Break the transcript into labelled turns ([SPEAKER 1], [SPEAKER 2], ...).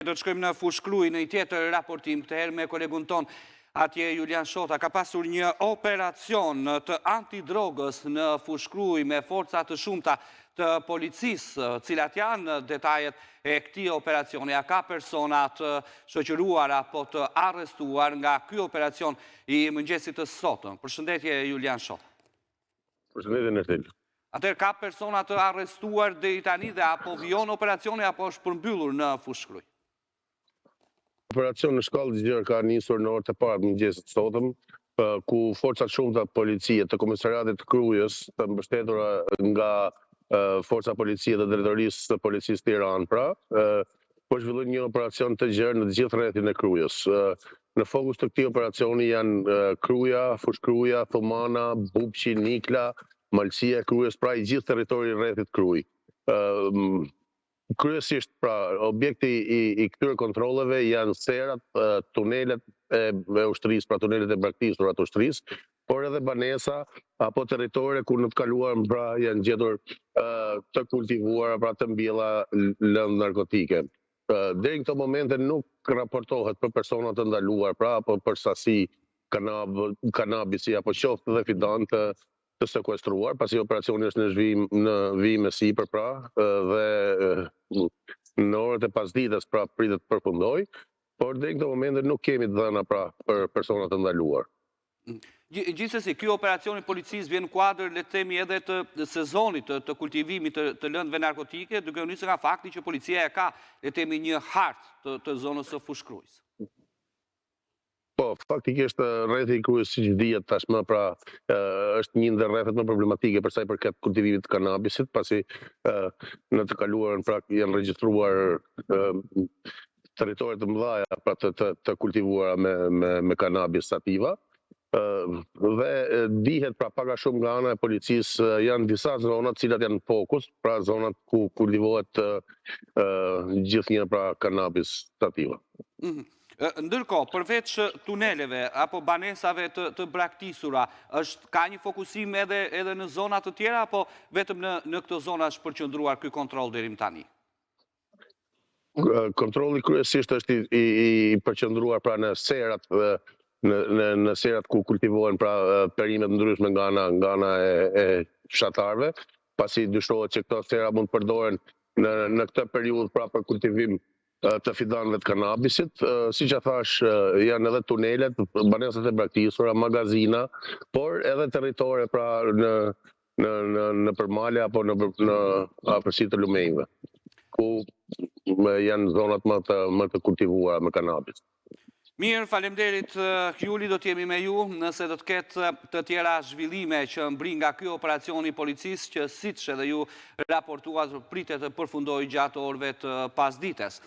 [SPEAKER 1] Do të shkojmë në Fushkruj në një tjetër raportim, këtë herë me kolegun ton, atje Julian Shota. Ka pasur një operacion të antidrogës në Fushkruj me forca të shumta të policisë, cilat janë detajet e këtij operacioni. A ka persona të shoqëruar apo të arrestuar nga ky operacion i mëngjesit të sotëm? Përshëndetje Julian Shota.
[SPEAKER 2] Përshëndetje Nertil.
[SPEAKER 1] Atëherë ka persona të arrestuar deri tani dhe apo vijon operacioni apo është përmbyllur në Fushkruj?
[SPEAKER 2] Operacion në shkallë zgjer ka nisur në orët e para të mëngjesit të sotëm, ku forcat shumta policie të komisariatit të Krujës, të mbështetura nga forca policie dhe drejtorisë të policisë Tiranë, po zhvillojnë një operacion të gjerë në të gjithë rrethin e Krujës. Në fokus të këtij operacioni janë Kruja, Fushkruja, Thumana, Bupqi, Nikla, Malësia e Krujës, pra i gjithë territori i rrethit Krujë. Kryesisht, objekti i këtyre kontrolleve janë serat, tunelet e ushtrisë, pra tunelet e braktisura të ushtrisë, por edhe banesa apo territore ku në të kaluarën janë gjetur të kultivuara, të mbjella lëndë narkotike. Deri në këto momente nuk raportohet për persona të ndaluar, apo për sasi kanabisi apo qoftë dhe fidan të sekuestruar, pasi operacioni është në vijim e sipër dhe në orët e pasdites pritet të përfundojë, por deri në këtë moment nuk kemi dhëna për persona të ndaluar.
[SPEAKER 1] Gjithsesi, ky operacion i policisë vjen në kuadër, le të themi, edhe të sezonit të kultivimit të lëndëve narkotike, duke u nisur nga fakti që policia e ka, le të themi, një hartë të zonës së Fushkrujës.
[SPEAKER 2] Po, faktikisht rrethi i Krujës, siç dihet tashmë, është një ndër rrethet më problematike për sa i përket kultivimit të kanabisit, pasi në të kaluarën janë regjistruar territore të mëdha të kultivuara me kanabis sativa. Dhe dihet pak a shumë nga ana e policisë janë disa zona të cilat janë në fokus, zonat ku kultivohet gjithnjë kanabis sativa.
[SPEAKER 1] Ndërkohë, përveç tuneleve apo banesave të braktisura, ka një fokusim edhe në zona të tjera, apo vetëm në këto zona është përqendruar ky kontroll deri më tani?
[SPEAKER 2] Kontrolli kryesisht është i përqendruar në serat në serat ku kultivohen perimet ndryshme nga ana e fshatarëve, pasi dyshohet që këto sera mund të përdoren në këtë periudhë për kultivim të fidanëve të kanabisit. Siç e thash, janë edhe tunelet, banesat e braktisura, magazina, por edhe territore në përmale apo në afërsi të lumenjve, ku janë zonat më të kultivuara me kanabis.
[SPEAKER 1] Mirë, faleminderit Juli, do t'jemi me ju nëse do të ketë të tjera zhvillime që mbrin nga ky operacion i policisë që siç edhe ju raportuat pritet të përfundojë gjatë orëve të pasdites.